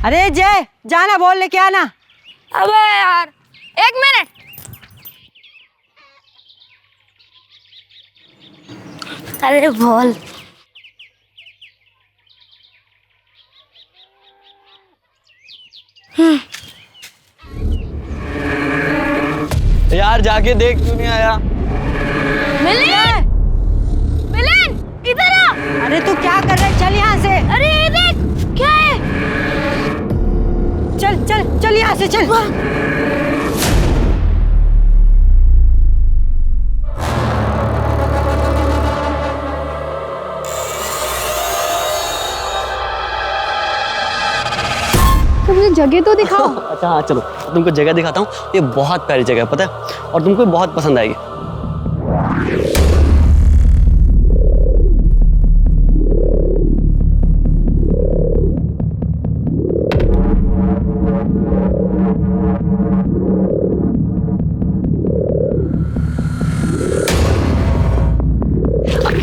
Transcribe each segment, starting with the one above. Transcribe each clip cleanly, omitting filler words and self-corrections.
अरे जय, जाना बोल लेके आना। अबे यार, 1 मिनट। अरे बोल। यार जाके देख, क्यों नहीं आया? मिलिन, मिलिन, इधर आ। अरे तू क्या कर रहा है? चल यहाँ से। अरे ये देख, क्या है? चल चल चल यहाँ से चल। तो मुझे जगह तो दिखाओ। अच्छा हाँ चलो, तुमको जगह दिखाता हूँ। ये बहुत प्यारी जगह है, पता है, और तुमको बहुत पसंद आएगी।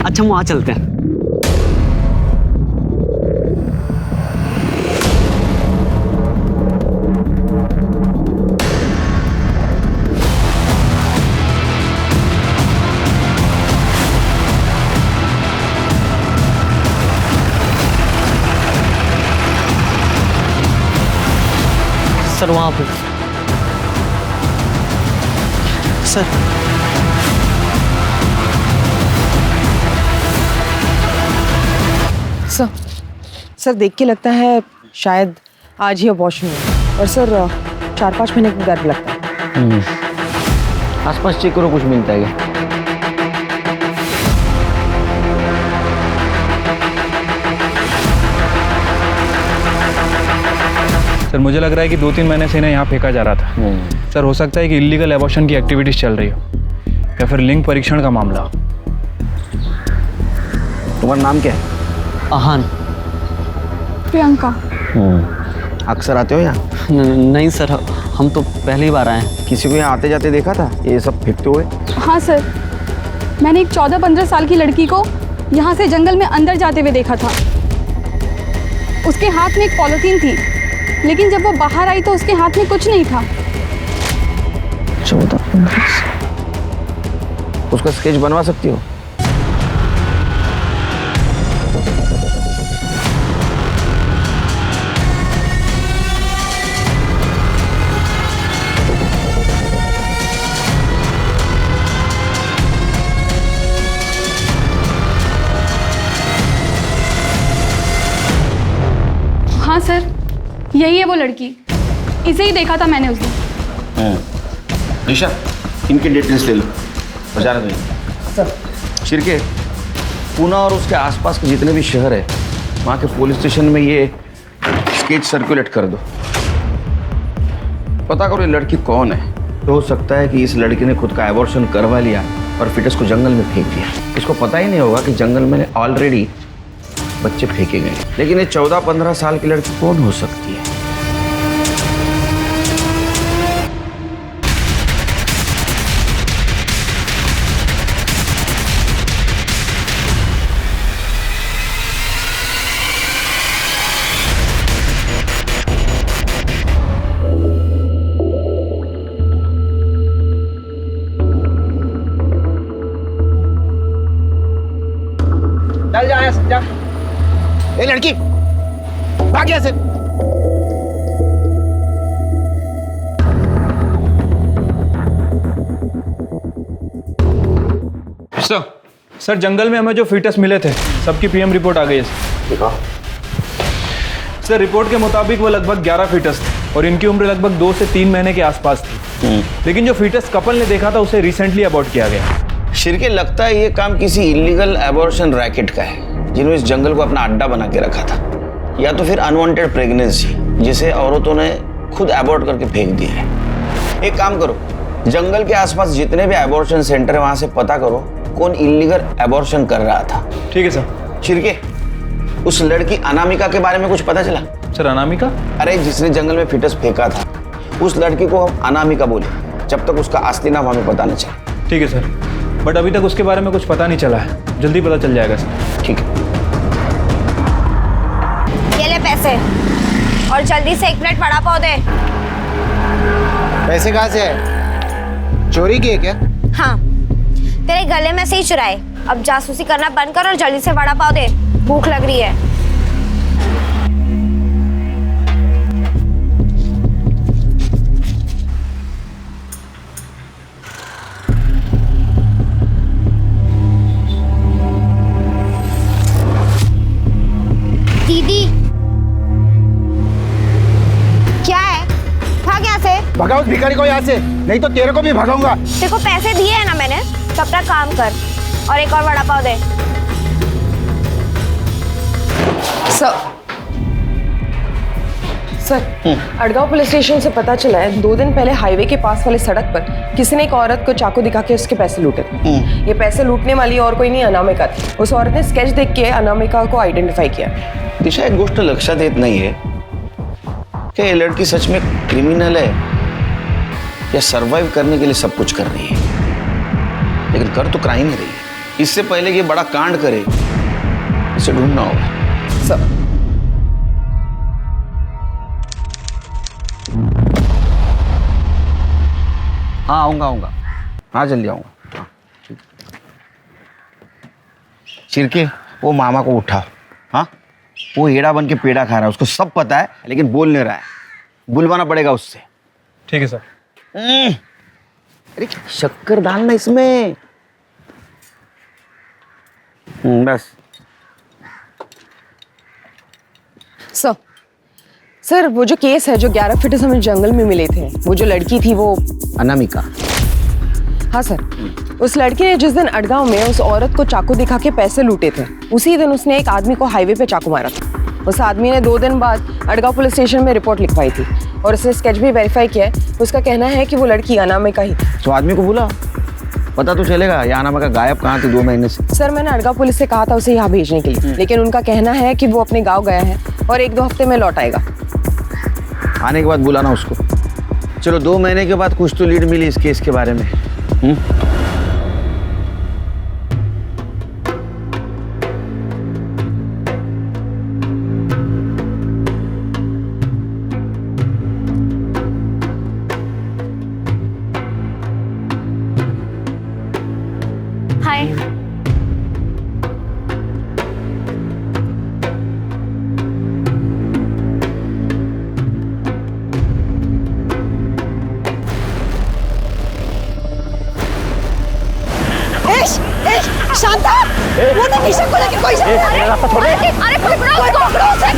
अच्छा, हम वहाँ चलते हैं। सर वहाँ पे सर। सर देख के लगता है शायद आज ही अबॉर्शन हुआ। और सर 4-5 महीने का गर्भ लगता है। आसपास चेक करो, कुछ मिलता है क्या? सर मुझे लग रहा है कि 2-3 महीने से इन्हें यहाँ फेंका जा रहा था। सर हो सकता है कि इलीगल एबॉर्शन की एक्टिविटीज चल रही हो, या फिर लिंग परीक्षण का मामला हो। तुम्हारा नाम क्या है? आहान। प्रियंका। अक्सर आते हो यहाँ? नहीं सर, हम तो पहली बार आए हैं। किसी को यहाँ आते जाते देखा था ये सब फेंकते हुए? हाँ सर, मैंने एक 14-15 साल की लड़की को यहाँ से जंगल में अंदर जाते हुए देखा था। उसके हाथ में एक पॉलिथीन थी, लेकिन जब वो बाहर आई तो उसके हाथ में कुछ नहीं था। 14-15। उसका स्केच बनवा सकती हो? हाँ सर, यही है वो लड़की। इसे ही देखा था मैंने उस दिन। निशा, इनके डिटेल्स ले लो। बजा रहे सर। शिरके, पूना और उसके आसपास के जितने भी शहर है, वहाँ के पुलिस स्टेशन में ये स्केच सर्कुलेट कर दो। पता करो ये लड़की कौन है। तो हो सकता है कि इस लड़की ने खुद का एबॉर्शन करवा लिया और फिटस को जंगल में फेंक दिया। इसको पता ही नहीं होगा कि जंगल में ऑलरेडी बच्चे फेंके गए। लेकिन ये 14-15 साल की लड़की कौन हो सकती है? चल जा यहाँ से, जा। ए लड़की, भाग यहाँ से। सर जंगल में हमें जो फीटस मिले थे, सबकी पीएम रिपोर्ट आ गई है सर। रिपोर्ट के मुताबिक वो लगभग 11 फीटस थे और इनकी उम्र लगभग 2 से 3 महीने के आसपास थी। लेकिन जो फीटस कपल ने देखा था उसे रिसेंटली अबॉर्ट किया गया। शिरके, लगता है ये काम किसी इलीगल एबॉर्शन रैकेट का है, जिन्होंने इस जंगल को अपना अड्डा बना के रखा था, या तो फिर अनवांटेड प्रेगनेंसी जिसे औरतों ने खुद अबॉर्ट करके फेंक दिया है। एक काम करो, जंगल के आसपास जितने भी एबॉर्शन सेंटर है वहां से पता करो कौन इलीगल एबॉर्शन कर रहा था। ठीक है सर। शिरके, उस लड़की अनामिका के बारे में कुछ पता चला? सर अनामिका? अरे जिसने जंगल में फिटस फेंका था, उस लड़की को हम अनामिका बोले जब तक उसका असली नाम हमें पता न चले। ठीक है सर, बट अभी तक उसके बारे में कुछ पता नहीं चला है। जल्दी पता चल जाएगा सर। ठीक है। ये ले पैसे। और जल्दी से 1 प्लेट वड़ा पाव दे। पैसे कहाँ से आए? चोरी किए क्या? हाँ, तेरे गले में से ही चुराए। अब जासूसी करना बंद कर और जल्दी से वड़ा पाव दे, भूख लग रही है। दीदी, क्या है? भाग यहाँ से। भगाओ उस भिखारी को यहाँ से, नहीं तो तेरे को भी भगाऊंगा। तेरे को पैसे दिए हैं ना मैंने, तो अपना काम कर और एक और वड़ा पाव दे। सर, अड़गांव पुलिस स्टेशन से पता चला है 2 दिन पहले हाईवे के पास वाली सड़क पर किसी ने एक औरत को चाकू दिखा के उसके पैसे लूटे थे। ये पैसे लूटने वाली और कोई नहीं, अनामिका थी। उस औरत ने स्केच देख के अनामिका को आइडेंटिफाई किया। दिशा, एक गोष्ट लक्षात येत नाही है कि ये लड़की सच में क्रिमिनल है या सरवाइव करने के लिए सब कुछ कर रही है, लेकिन कर तो क्राइम ही रही है। इससे पहले कि ये बड़ा कांड करे, इसे ढूंढना होगा। सर, हाँ आऊंगा, हाँ जल्दी आऊंगा। हाँ, ठीक। चिरके, वो मामा को उठा। हाँ, वो हेड़ा बन के पेड़ा खा रहा है, उसको सब पता है लेकिन बोल नहीं रहा है। बुलवाना पड़ेगा उससे। ठीक है सर। अरे शक्कर डालना इसमें। बस। सर, वो जो केस है जो 11 फीट हमें जंगल में मिले थे, वो जो लड़की थी वो अनामिका। हाँ सर, उस लड़की ने जिस दिन अड़गांव में उस औरत को चाकू दिखा के पैसे लूटे थे, उसी दिन उसने एक आदमी को हाईवे पे चाकू मारा था। उस आदमी ने 2 दिन बाद अड़गांव पुलिस स्टेशन में रिपोर्ट लिखवाई थी और उसने स्केच भी वेरीफाई किया है। उसका कहना है कि वो लड़की अनामिका ही थी। तो आदमी को बुला, पता तो चलेगा ये अनामिका गायब कहाँ थी 2 महीने से। सर, मैंने अड़गांव पुलिस से कहा था उसे यहाँ भेजने के लिए, लेकिन उनका कहना है कि वो अपने गाँव गया है और 1-2 हफ्ते में लौट आएगा। आने के बाद बुलाना उसको। चलो, 2 महीने के बाद कुछ तो लीड मिली इस केस के बारे में। हाय। शांता, वो नहीं निशा को लेके कोई अरे पकड़ो उसे।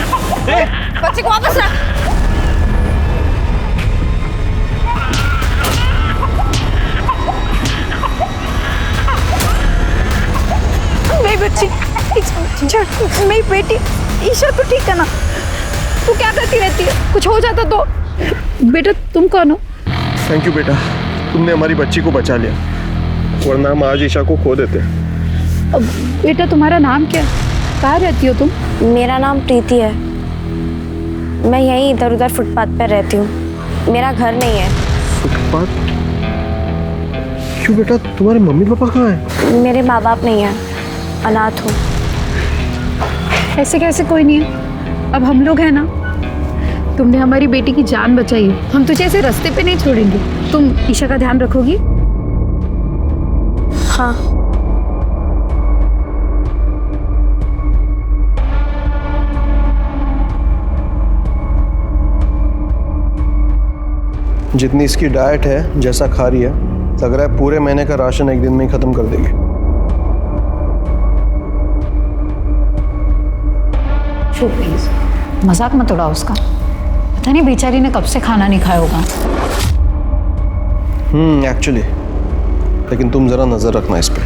बच्चे को वापस रख। मेरी बच्ची, मेरी बेटी ईशा तो ठीक है ना? तू क्या करती रहती है? कुछ हो जाता तो? बेटा तुम कौन हो? थैंक यू बेटा, तुमने हमारी बच्ची को बचा लिया, वरना हम आज ईशा को खो देते। बेटा तुम्हारा नाम क्या है? कहाँ रहती हो तुम? मेरा नाम प्रीति है। मैं यहीं इधर उधर फुटपाथ पर रहती हूँ। मेरा घर नहीं है। फुटपाथ? क्यों बेटा, तुम्हारे मम्मी पापा कहाँ हैं? मेरे माँ बाप नहीं है, अनाथ हूँ। ऐसे कैसे कोई नहीं है? अब हम लोग हैं ना। तुमने हमारी बेटी की जान बचाई है, हम तुझे ऐसे रास्ते पे नहीं छोड़ेंगे। तुम ईशा का ध्यान रखोगी? हाँ। जितनी इसकी डाइट है, जैसा खा रही है, लग रहा है पूरे महीने का राशन एक दिन में ही खत्म कर देगी। चुप प्लीज, मजाक मत उड़ाओ उसका। पता नहीं बेचारी ने कब से खाना नहीं खाया होगा। एक्चुअली, लेकिन तुम जरा नजर रखना इस पे।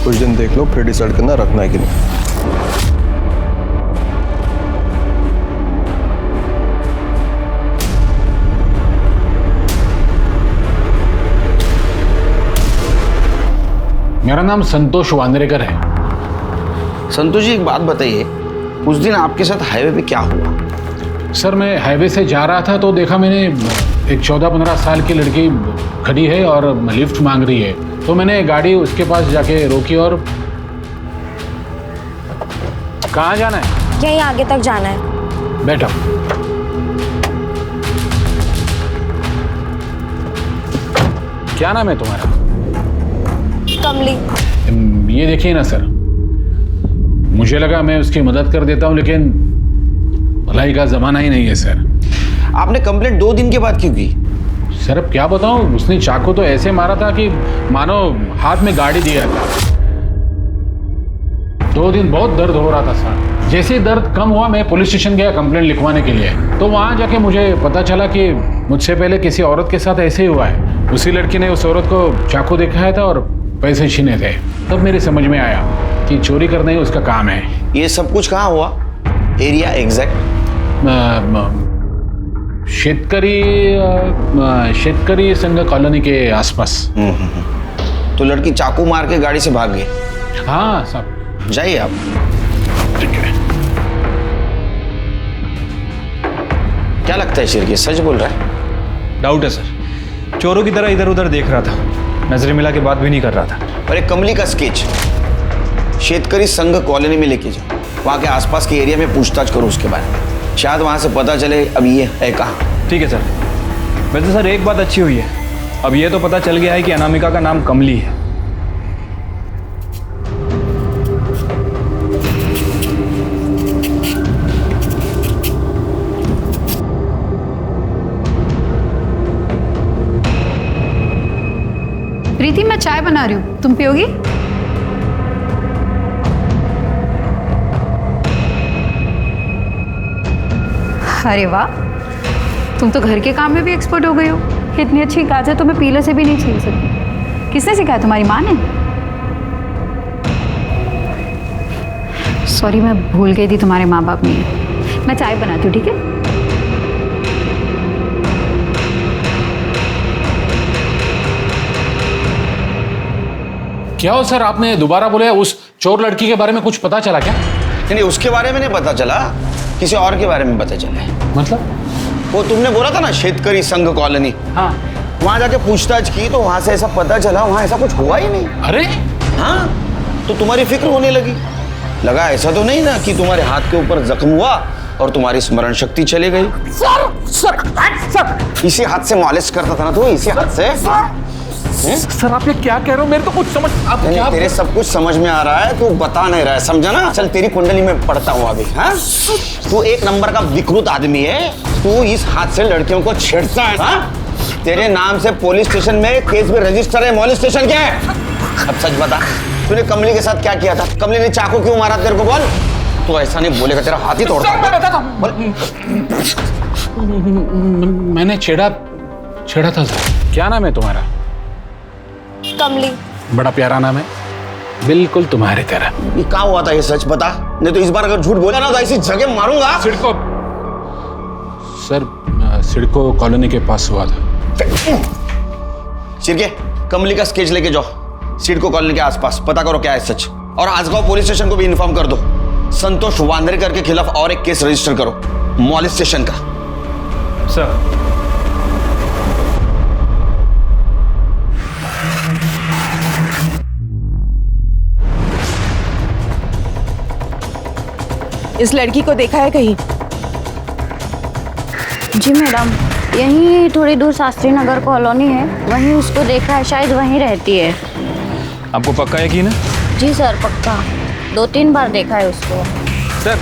कुछ दिन देख लो, फिर डिसाइड करना रखना है कि नहीं। मेरा नाम संतोष वांद्रेकर है। संतोष जी, एक बात बताइए, उस दिन आपके साथ हाईवे पे क्या हुआ? सर, मैं हाईवे से जा रहा था तो देखा मैंने एक 14-15 साल की लड़की खड़ी है और लिफ्ट मांग रही है। तो मैंने गाड़ी उसके पास जाके रोकी। और कहाँ जाना है? यहीं आगे तक जाना है। बैठो। क्या नाम है तुम्हारा? कमली। ये देखिए ना सर, मुझे लगा मैं उसकी मदद कर देता हूँ, लेकिन भलाई का जमाना ही नहीं है सर। आपने कंप्लेंट 2 दिन के बाद क्यों की? सर अब क्या बताऊं, उसने चाकू तो ऐसे मारा था कि मानो हाथ में गाड़ी दिया था। 2 दिन बहुत दर्द हो रहा था सर। जैसे ही दर्द कम हुआ मैं पुलिस स्टेशन गया कंप्लेंट लिखवाने के लिए। तो वहां जाके मुझे पता चला कि मुझसे पहले किसी औरत के साथ ऐसे ही हुआ है। उसी लड़की ने उस औरत को चाकू दिखाया था और पैसे छीने थे। तब मेरे समझ में आया कि चोरी करना ही उसका काम है। ये सब कुछ कहाँ हुआ? Area exact? शेतकरी संघ कॉलोनी के आसपास। तो लड़की चाकू मार के गाड़ी से भाग गई? हाँ साहब। जाइए आप। ठीक है। क्या लगता है शिरके, सच बोल रहा है? डाउट है सर, चोरों की तरह इधर उधर देख रहा था, नजरें मिला के बात भी नहीं कर रहा था। अरे कमली का स्केच शेतकरी संघ कॉलोनी में लेके जाओ, वहाँ के आसपास के एरिया में पूछताछ करो उसके बारे में, शायद वहाँ से पता चले अब ये है कहाँ। ठीक है सर। वैसे सर एक बात अच्छी हुई है, अब ये तो पता चल गया है कि अनामिका का नाम कमली है। प्रीति, मैं चाय बना रही हूँ, तुम पियोगी? अरे वाह, तुम तो घर के काम में भी एक्सपर्ट हो गई हो। इतनी अच्छी गाजर तो मैं पीले से भी नहीं छील सकती। किसने सिखाया, तुम्हारी माँ ने? सॉरी, मैं भूल गई थी तुम्हारे माँ बाप नहीं है। मैं चाय बनाती हूँ, ठीक है? क्या हो सर, आपने दोबारा बोले उस चोर लड़की के बारे में कुछ पता चला क्या? नहीं, उसके बारे में नहीं पता चला, किसी और के बारे में पता चला। मतलब? वो तुमने बोला था ना शेतकरी संघ कॉलोनी, हाँ, वहां जाके पूछताछ की तो वहां से ऐसा पता चला वहां ऐसा कुछ हुआ ही नहीं। अरे हाँ, तो तुम्हारी फिक्र होने लगी। लगा ऐसा तो नहीं ना कि तुम्हारे हाथ के ऊपर जख्म हुआ और तुम्हारी स्मरण शक्ति चली गई? सर इसी हाथ से मालिश करता था ना तू, इसी हाथ से? सर आप ये क्या कह रहे हो, मेरे तो कुछ समझ आप नहीं, क्या? तेरे सब कुछ समझ में आ रहा है, तू बता नहीं रहा है, समझा ना? चल तेरी कुंडली में पढ़ता हूँ अभी। हाँ, तू एक नंबर का विकृत आदमी है, तू इस हाथ से लड़कियों को छेड़ता है। हाँ? तेरे नाम से पुलिस स्टेशन में केस में रजिस्टर है, मोलेस्टेशन क्या है? अब सच बता, तूने कमली के साथ क्या किया था? कमली ने चाकू क्यों मारा तेरे को, बोल। तू ऐसा नहीं बोलेगा, तेरा हाथ ही तोड़ता हूं। मैं बताता हूं। मैंने छेड़ा था सर। क्या नाम है तुम्हारा? कमली। बड़ा प्यारा नाम है, बिल्कुल तुम्हारी तरह। ये क्या हुआ था, ये सच बता, नहीं तो इस बार अगर झूठ बोला ना तो ऐसी जगह मारूंगा। सिडको सर, सिडको कॉलोनी के पास हुआ था। शिरके, कमली का स्केच लेके जाओ सिडको कॉलोनी के आसपास, पता करो क्या है सच, और आजगांव पुलिस स्टेशन को भी इन्फॉर्म कर दो। संतोष वांद्रेकर के खिलाफ और एक केस रजिस्टर करो, मोलेस्टेशन का। सर इस लड़की को देखा है कहीं? जी मैडम, यहीं थोड़ी दूर शास्त्री नगर कॉलोनी है, वहीं उसको देखा है, शायद वहीं रहती है। आपको पक्का यकीन है? जी सर, पक्का, 2-3 बार देखा है उसको। सर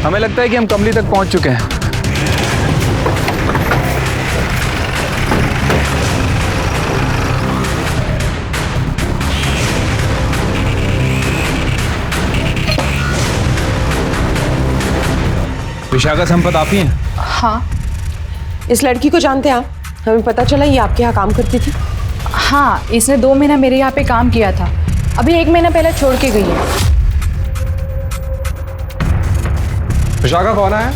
हमें लगता है कि हम कमली तक पहुंच चुके हैं। विशाखा संपत आप ही हैं? हाँ। इस लड़की को जानते हैं आप? हमें पता चला ये आपके यहाँ काम करती थी। हाँ, इसने 2 महीना मेरे यहाँ पे काम किया था, अभी 1 महीना पहले छोड़ के गई है। विशाखा कौन है?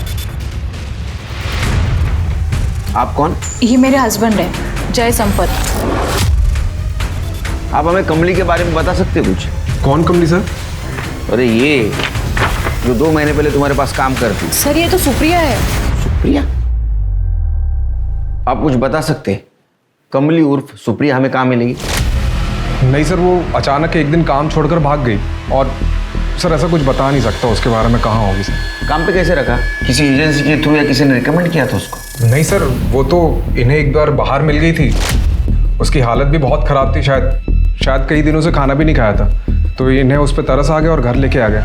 आप कौन? ये मेरे हस्बैंड है, जय संपत। आप हमें कमली के बारे में बता सकते हैं कुछ? कौन कमली सर? अरे ये जो 2 महीने पहले तुम्हारे पास काम करती। सर ये तो सुप्रिया है। सुप्रिया? आप कुछ बता सकते हैं? कमली उर्फ सुप्रिया हमें कहाँ मिलेगी? नहीं सर, वो अचानक एक दिन काम छोड़कर भाग गई, और सर ऐसा कुछ बता नहीं सकता उसके बारे में, कहाँ होगी सर। काम पे कैसे रखा? किसी एजेंसी के थ्रू या किसी ने रिकमेंड किया था उसको? नहीं सर, वो तो इन्हें एक बार बाहर मिल गई थी, उसकी हालत भी बहुत ख़राब थी, शायद कई दिनों से खाना भी नहीं खाया था, तो इन्हें उस पर तरस आ गया और घर लेके आ गया।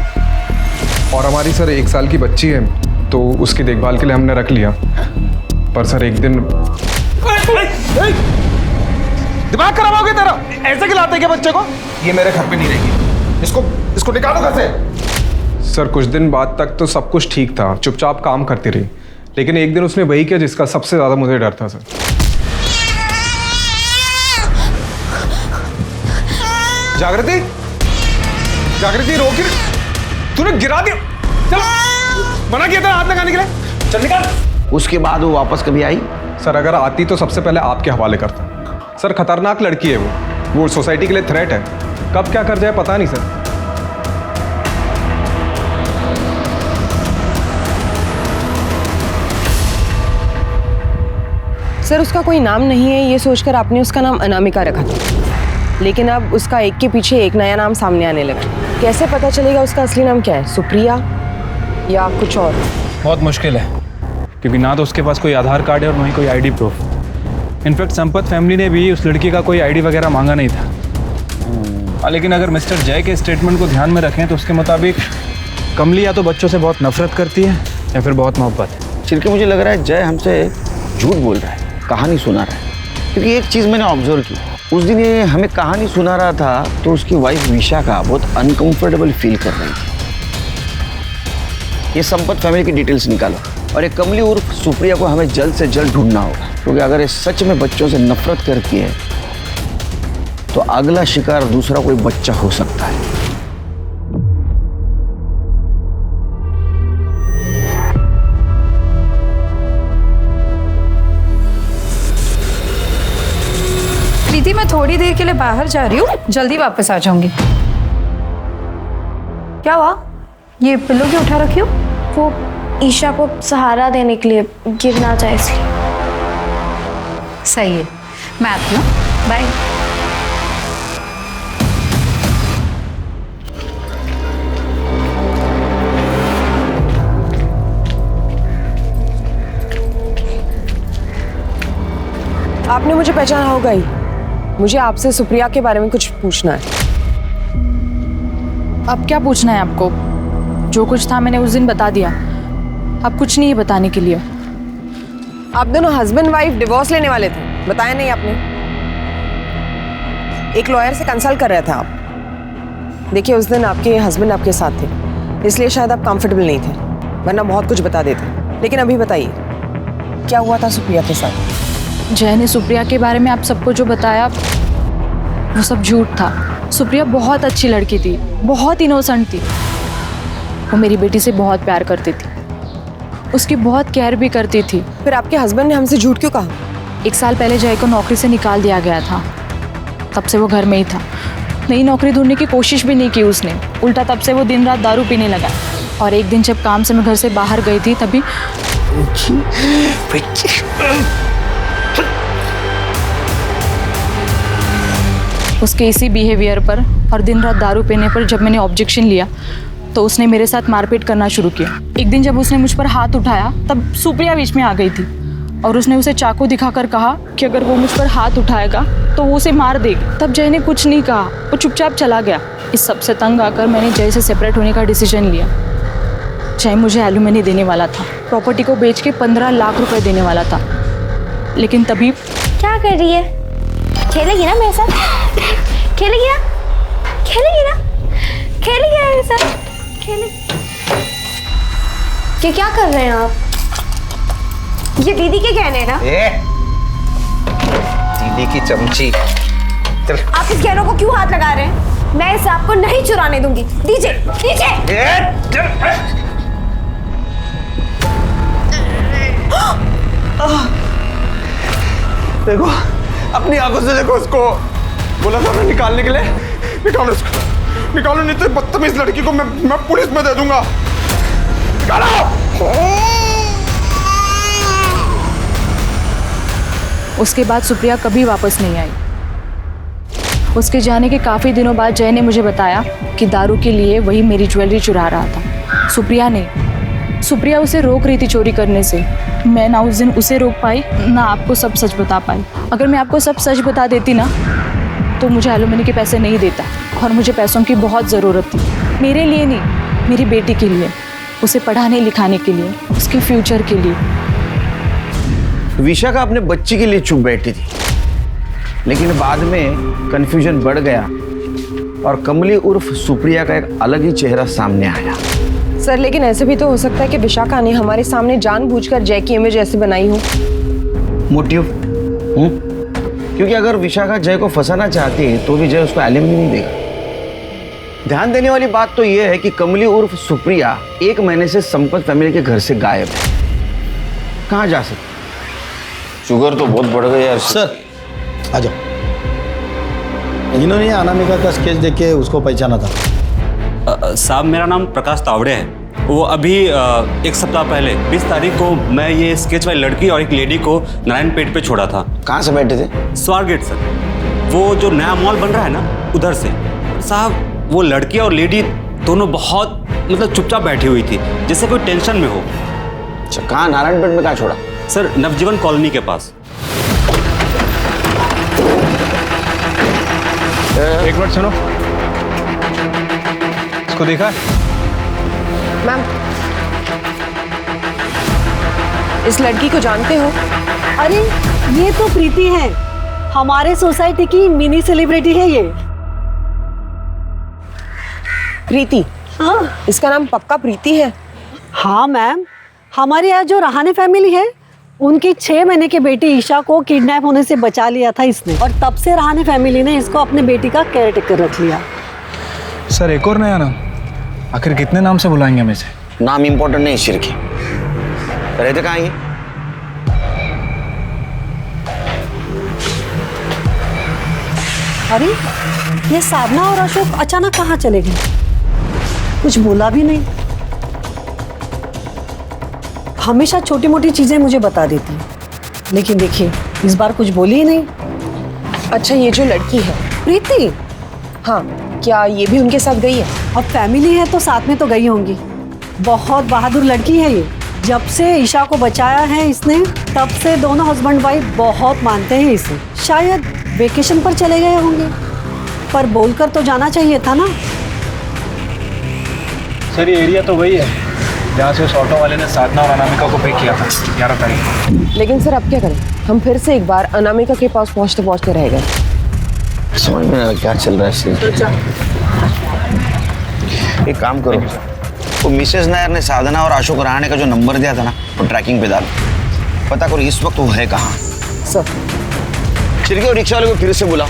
और हमारी सर 1 साल की बच्ची है, तो उसकी देखभाल के लिए हमने रख लिया। पर सर एक दिन दिमाग खराब हो गया तेरा? ऐसे खिलाते क्या बच्चे को? ये मेरे घर पे नहीं रहेगी, इसको निकालो घर से। सर कुछ दिन बाद तक तो सब कुछ ठीक था, चुपचाप काम करती रही, लेकिन एक दिन उसने वही किया जिसका सबसे ज़्यादा मुझे डर था सर। जागृति, रोकी, तूने गिरा दिया। चल, मना किया था हाथ लगाने के लिए, चल निकाल। उसके बाद वो वापस कभी आई? सर अगर आती तो सबसे पहले आपके हवाले करता। सर खतरनाक लड़की है वो सोसाइटी के लिए थ्रेट है, कब क्या कर जाए पता नहीं सर। सर उसका कोई नाम नहीं है ये सोचकर आपने उसका नाम अनामिका रखा था, लेकिन अब उसका एक के पीछे एक नया नाम सामने आने लगा। कैसे पता चलेगा उसका असली नाम क्या है, सुप्रिया या कुछ और? बहुत मुश्किल है, क्योंकि ना तो उसके पास कोई आधार कार्ड है और ना ही कोई ID proof. In fact Sampat family ने भी उस लड़की का कोई आईडी वगैरह मांगा नहीं था। लेकिन अगर मिस्टर जय के स्टेटमेंट को ध्यान में रखें तो उसके मुताबिक कमली या तो बच्चों से बहुत नफरत करती है या फिर बहुत मोहब्बत है। चिरके मुझे लग रहा है जय हमसे झूठ बोल रहा है, कहानी सुना रहा है। क्योंकि एक चीज़ मैंने ऑब्जर्व की, उस दिन ये हमें कहानी सुना रहा था तो उसकी वाइफ विशाखा बहुत अनकंफर्टेबल फील कर रही थी। ये संपत फैमिली की डिटेल्स निकालो और ये कमली उर्फ सुप्रिया को हमें जल्द से जल्द ढूंढना होगा, क्योंकि अगर ये सच में बच्चों से नफरत करती है तो अगला शिकार दूसरा कोई बच्चा हो सकता है। प्रीति, मैं थोड़ी देर के लिए बाहर जा रही हूँ, जल्दी वापस आ जाऊंगी। क्या हुआ? ये पिल्लो क्यों उठा रखी हो? वो ईशा को सहारा देने के लिए, गिर ना जाए इसलिए। सही है, मैं आती हूँ, बाय। आपने मुझे पहचाना होगा ही, मुझे आपसे सुप्रिया के बारे में कुछ पूछना है। अब क्या पूछना है आपको? जो कुछ था मैंने उस दिन बता दिया, अब कुछ नहीं है बताने के लिए। आप दोनों हस्बैंड वाइफ डिवोर्स लेने वाले थे, बताया नहीं आपने? एक लॉयर से कंसल्ट कर रहे थे आप। देखिए उस दिन आपके हस्बैंड आपके साथ थे, इसलिए शायद आप कंफर्टेबल नहीं थे, वरना बहुत कुछ बता देते। लेकिन अभी बताइए क्या हुआ था सुप्रिया के साथ? जय ने सुप्रिया के बारे में आप सबको जो बताया वो सब झूठ था। सुप्रिया बहुत अच्छी लड़की थी, बहुत इनोसेंट थी। वो मेरी बेटी से बहुत प्यार करती थी, उसकी बहुत केयर भी करती थी। फिर आपके हस्बैंड ने हमसे झूठ क्यों कहा? 1 साल पहले जय को नौकरी से निकाल दिया गया था, तब से वो घर में ही था। नई नौकरी ढूंढने की कोशिश भी नहीं की उसने, उल्टा तब से वो दिन रात दारू पीने लगा। और एक दिन जब काम से मैं घर से बाहर गई थी तभी उसके इसी बिहेवियर पर और दिन रात दारू पीने पर जब मैंने ऑब्जेक्शन लिया तो उसने मेरे साथ मारपीट करना शुरू किया। एक दिन जब उसने मुझ पर हाथ उठाया तब सुप्रिया बीच में आ गई थी और उसने उसे चाकू दिखाकर कहा कि अगर वो मुझ पर हाथ उठाएगा तो वो उसे मार देगी। तब जय ने कुछ नहीं कहा, वो चुपचाप चला गया। इस सबसे तंग आकर मैंने जय से सेपरेट होने का डिसीजन लिया। जय मुझे एलुमनी देने वाला था, प्रॉपर्टी को बेच के 15 लाख रुपए देने वाला था। लेकिन तभी क्या कर रही है? खेलेगी ना मेरे साथ? खेलेगी ना? खेलेगी ना? खेलेगी ना मेरे साथ? ये क्या कर रहे हैं आप? ये दीदी के गहने हैं ना? दीदी की चमची। चल। आप इस गहनों को क्यों हाथ लगा रहे हैं? मैं इस आपको नहीं चुराने दूंगी। दीजिए, दीजिए। देखो, अपनी आंखों से देखो उसको। बोला था मैं निकालने के लिए, निकालो इसको, निकालो, नहीं तो बदतमीज लड़की को मैं पुलिस में दे दूंगा। निकालो। उसके बाद सुप्रिया कभी वापस नहीं आई। उसके जाने के काफ़ी दिनों बाद जय ने मुझे बताया कि दारू के लिए वही मेरी ज्वेलरी चुरा रहा था, सुप्रिया नहीं। सुप्रिया उसे रोक रही थी चोरी करने से। मैं ना उस दिन उसे रोक पाई ना आपको सब सच बता पाई। अगर मैं आपको सब सच बता देती ना तो मुझे एलुमनी के पैसे नहीं देता, और मुझे पैसों की बहुत ज़रूरत थी। मेरे लिए नहीं, मेरी बेटी के लिए, उसे पढ़ाने लिखाने के लिए, उसके फ्यूचर के लिए। विशाखा अपने बच्ची के लिए चुप बैठी थी, लेकिन बाद में कंफ्यूजन बढ़ गया और कमली उर्फ सुप्रिया का एक अलग ही चेहरा सामने आया। सर लेकिन ऐसे भी तो हो सकता है कि विशाखा ने हमारे सामने जानबूझकर जय की इमेज ऐसे बनाई हो। मोटिव? क्योंकि अगर विशाखा जय को फंसाना चाहती है तो भी जय उसको एलिमनी नहीं देगा। ध्यान देने वाली बात तो यह है कि कमली उर्फ सुप्रिया 1 महीने से संपत फैमिली के घर से गायब है। कहाँ जा सकती? शुगर तो बहुत बढ़ गई यार। सर आ जाओ। इन्होंने अनामिका का स्केच देख के उसको पहचाना था। साहब मेरा नाम प्रकाश तावड़े है। वो अभी 1 सप्ताह पहले 20 तारीख को मैं ये स्केच वाली लड़की और एक लेडी को नारायणपेट पे छोड़ा था। कहाँ से बैठे थे? स्वारगेट सर, वो जो नया मॉल बन रहा है ना उधर से। साहब वो लड़की और लेडी दोनों बहुत मतलब चुपचाप बैठी हुई थी, जैसे कोई टेंशन में हो। अच्छा, कहाँ नारायणपेट में? कहाँ छोड़ा? सर नवजीवन कॉलोनी के पास। एक मिनट सुनो, इसको देखा? मैम इस लड़की को जानते हो? अरे ये तो प्रीति है, हमारे सोसाइटी की मिनी सेलिब्रिटी है ये। प्रीति? हाँ। इसका नाम पक्का प्रीति है? हाँ मैम, हमारे यहाँ जो रहाने फैमिली है उनकी 6 महीने की बेटी ईशा को किडनैप होने से बचा लिया था इसने, और तब से रहाने फैमिली ने इसको अपने बेटी का केयर टेकर रख लिया। सर एक और नया नाम? आखिर कितने नाम से बुलाएंगे हमें से? नाम इंपॉर्टेंट नहीं शिरकी। रहते कहाँ ये? अरे ये साधना और अशोक अचानक कहाँ चले गए? कुछ बोला भी नहीं। हमेशा छोटी मोटी चीजें मुझे बता देती है, लेकिन देखिए इस बार कुछ बोली ही नहीं। अच्छा ये जो लड़की है प्रीति, हाँ, क्या ये भी उनके साथ गई है? अब फैमिली है तो साथ में तो गई होंगी। बहुत बहादुर लड़की है ये। जब से ईशा को बचाया है इसने, तब से दोनों हस्बैंड वाइफ बहुत मानते हैं इसे। शायद वेकेशन पर चले गए होंगे, पर बोलकर तो जाना चाहिए था ना। सर ये एरिया तो वही है जहाँ से उस ऑटो वाले ने साधना और अनामिका को पिक किया था 11 तारीख। लेकिन सर अब क्या करें, हम फिर से एक बार अनामिका के पास पहुँचते पहुँचते रह गए। समझ में नहीं क्या चल रहा है। एक काम करो, वो मिसेस नायर ने साधना और अशोक रहाणे का जो नंबर दिया था ना, वो ट्रैकिंग पे डालो। पता करो इस वक्त वो है कहाँ। सर चिरके और रिक्शा वाले को फिर से बुलाओ,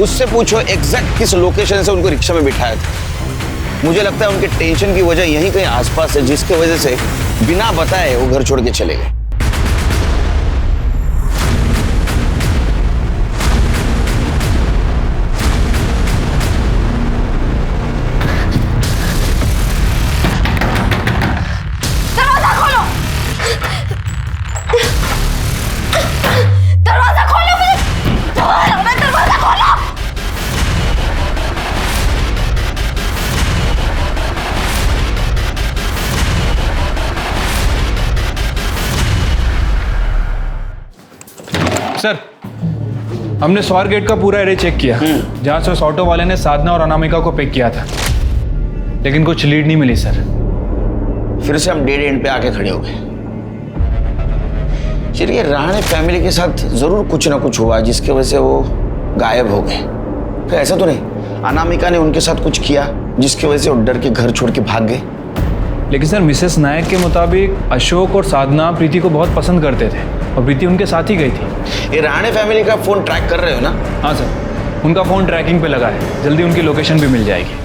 उससे पूछो एग्जैक्ट किस लोकेशन से उनको रिक्शा में बिठाया था। मुझे लगता है उनके टेंशन की वजह यहीं कहीं आसपास है, जिसकी वजह से बिना बताए वो घर छोड़ के चले गए। दरवाजा खोलो! दरवाजा खोलो मुझे! दरवाजा खोलो! सर हमने स्वारगेट का पूरा एरिया चेक किया जहाँ से उस ऑटो वाले ने साधना और अनामिका को पिक किया था, लेकिन कुछ लीड नहीं मिली सर। फिर से हम डेड एंड पे आके खड़े हो गए। चिरके रहाणे फैमिली के साथ जरूर कुछ ना कुछ हुआ जिसकी वजह से वो गायब हो गए। फिर ऐसा तो नहीं अनामिका ने उनके साथ कुछ किया जिसकी वजह से वो डर के घर छोड़ के भाग गए? लेकिन सर मिसेस नायक के मुताबिक अशोक और साधना प्रीति को बहुत पसंद करते थे और प्रीति उनके साथ ही गई थी। ये रहाणे फैमिली का फोन ट्रैक कर रहे हो ना? हाँ सर, उनका फोन ट्रैकिंग पे लगा है, जल्दी उनकी लोकेशन भी मिल जाएगी।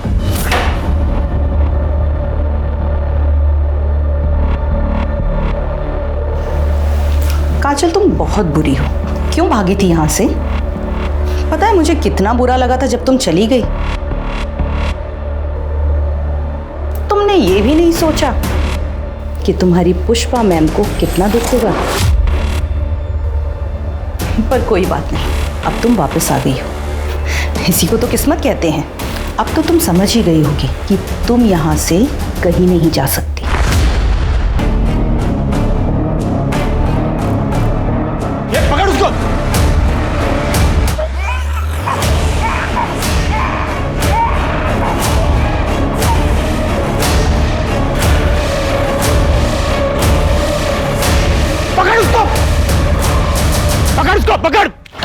काजल तुम बहुत बुरी हो। क्यों भागी थी यहाँ से? पता है मुझे कितना बुरा लगा था जब तुम चली गई। तुमने ये भी नहीं सोचा कि तुम्हारी पुष्पा मैम को कितना दुख होगा। पर कोई बात नहीं, अब तुम वापस आ गई हो। इसी को तो किस्मत कहते हैं। अब तो तुम समझ ही गई होगी कि तुम यहाँ से कहीं नहीं जा सकती।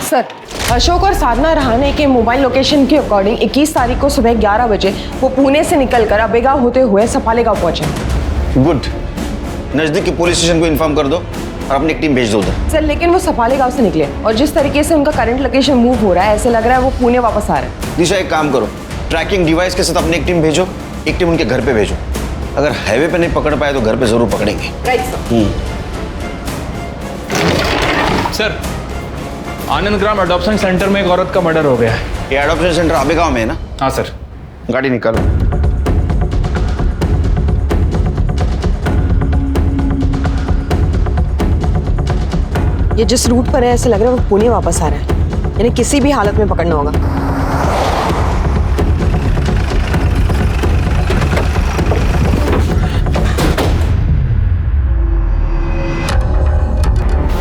सर, अशोक और साधना रहाणे के मोबाइल लोकेशन के अकॉर्डिंग 21 तारीख को सुबह 11 बजे वो पुणे से निकलकर अबेगांव होते हुए सफालेगांव पहुंचे। गुड। नजदीक के पुलिस स्टेशन को इन्फॉर्म कर दो और अपनी एक टीम भेज दो उधर। सर, लेकिन वो सफालेगांव से निकले और जिस तरीके से उनका करंट लोकेशन मूव हो रहा है, ऐसे लग रहा है वो पुणे वापस आ रहे हैं। दिशा, एक काम करो, ट्रैकिंग डिवाइस के साथ अपनी एक टीम भेजो, एक टीम उनके घर पे भेजो। अगर हाईवे पे नहीं पकड़ पाए तो घर पे जरूर पकड़ेंगे। Right sir. सर, आनंद ग्राम अडॉप्शन सेंटर में एक औरत का मर्डर हो गया है। ये अडॉप्शन सेंटर आबेगांव में है ना? हाँ सर। गाड़ी निकालो। ये जिस रूट पर है, ऐसे लग रहा है वो पुणे वापस आ रहा है, यानी किसी भी हालत में पकड़ना होगा।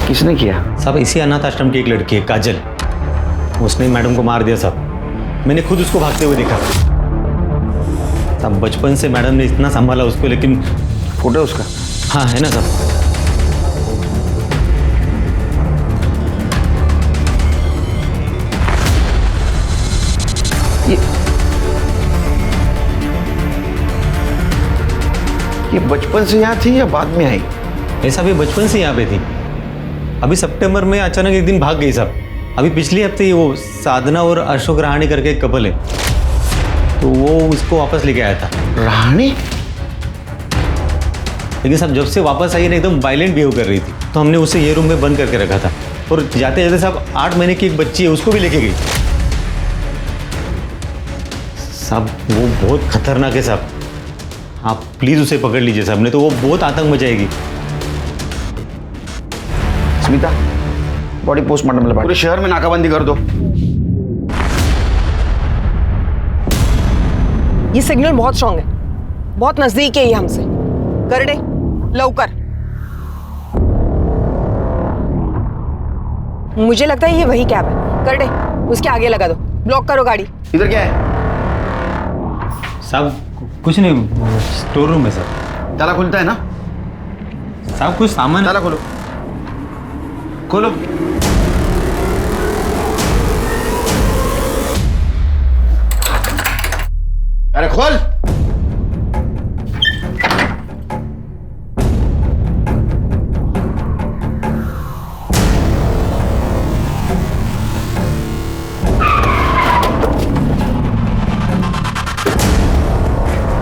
किसने किया? साहब, इसी अनाथ आश्रम की एक लड़की है, काजल। उसने मैडम को मार दिया साहब। मैंने खुद उसको भागते हुए देखा साहब। बचपन से मैडम ने इतना संभाला उसको, लेकिन फोटो उसका? हाँ, है ना साहब। ये बचपन से यहाँ थी या बाद में आई? ऐसा भी बचपन से यहाँ पे थी। अभी सितंबर में अचानक एक दिन भाग गई साहब। अभी पिछले हफ्ते ही वो साधना और अशोक रहाणे करके एक कपल है, तो वो उसको वापस लेके आया था। रहाणे? लेकिन साहब जब से वापस आई है ना, एकदम वायलेंट बिहेव कर रही थी, तो हमने उसे ये रूम में बंद करके रखा था। और जाते जाते साहब 8 महीने की एक बच्ची है, उसको भी लेके गई साहब। वो बहुत खतरनाक है साहब। आप प्लीज उसे पकड़ लीजिए साहब, नहीं तो वो बहुत आतंक मचाएगी। स्मिता, बॉडी पोस्टमार्टम लगा। पूरे शहर में नाकाबंदी कर दो। ये सिग्नल बहुत स्ट्रांग है, बहुत नजदीक है ये हमसे। करडे, लवकर। मुझे लगता है ये वही कैब है। करडे, उसके आगे लगा दो। ब्लॉक करो गाड़ी। इधर क्या है? साहब कुछ नहीं, स्टोर रूम है सर। ताला खुलता है ना? साहब कुछ सामान। ताला खोलो, खोलो। अरे खोल।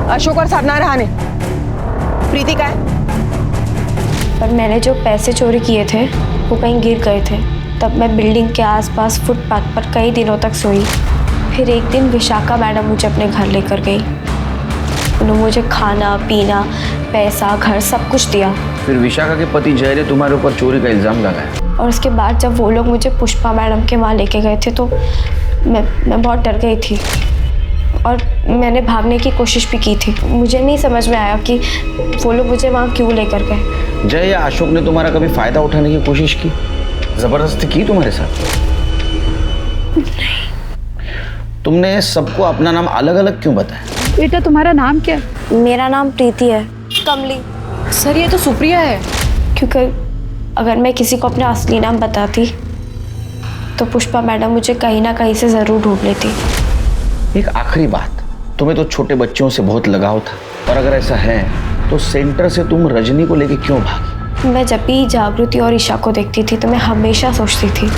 अशोक और साधना रहाणे। प्रीति का है? पर मैंने जो पैसे चोरी किए थे वो कहीं गिर गए थे। तब मैं बिल्डिंग के आसपास फुटपाथ पर कई दिनों तक सोई। फिर एक दिन विशाखा मैडम मुझे अपने घर लेकर गई। उन्होंने मुझे खाना पीना, पैसा, घर सब कुछ दिया। फिर विशाखा के पति जय ने तुम्हारे ऊपर चोरी का इल्जाम लगाया। और उसके बाद जब वो लोग मुझे पुष्पा मैडम के वहाँ लेके गए थे तो मैं बहुत डर गई थी और मैंने भागने की कोशिश भी की थी। मुझे नहीं समझ में आया कि वो लोग मुझे वहाँ क्यों लेकर गए। जय या अशोक ने तुम्हारा कभी फायदा उठाने की कोशिश की, जबरदस्ती की तुम्हारे साथ? तुमने सबको अपना नाम अलग अलग क्यों बताया? बेटा तुम्हारा नाम क्या है? मेरा नाम प्रीति है। कमली। सर ये तो सुप्रिया है। क्योंकि अगर मैं किसी को अपना असली नाम बताती तो पुष्पा मैडम मुझे कहीं ना कहीं से ज़रूर ढूंढ लेती। एक आखिरी बात, तुम्हें तो छोटे बच्चों से बहुत लगाव था, और अगर ऐसा है तो सेंटर से तुम रजनी को लेके क्यों भागी? मैं जब भी जागृति और ईशा को देखती थी तो मैं हमेशा सोचती थी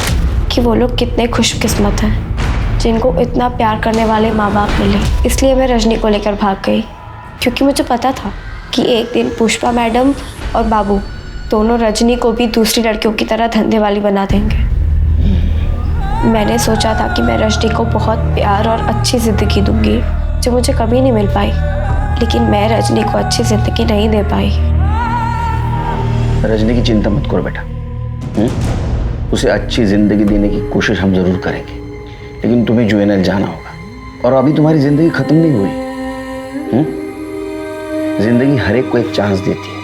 कि वो लोग कितने खुशकिस्मत हैं जिनको इतना प्यार करने वाले माँ बाप मिले। इसलिए मैं रजनी को लेकर भाग गई, क्योंकि मुझे पता था कि एक दिन पुष्पा मैडम और बाबू दोनों रजनी को भी दूसरी लड़कियों की तरह धंधे वाली बना देंगे। मैंने सोचा था कि मैं रजनी को बहुत प्यार और अच्छी ज़िंदगी दूंगी जो मुझे कभी नहीं मिल पाई, लेकिन मैं रजनी को अच्छी ज़िंदगी नहीं दे पाई। रजनी की चिंता मत करो बेटा, उसे अच्छी जिंदगी देने की कोशिश हम जरूर करेंगे, लेकिन तुम्हें यूएनएल जाना होगा। और अभी तुम्हारी जिंदगी खत्म नहीं हुई। जिंदगी हर एक को एक चांस देती है,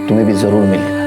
तुम्हें भी जरूर मिलेगा।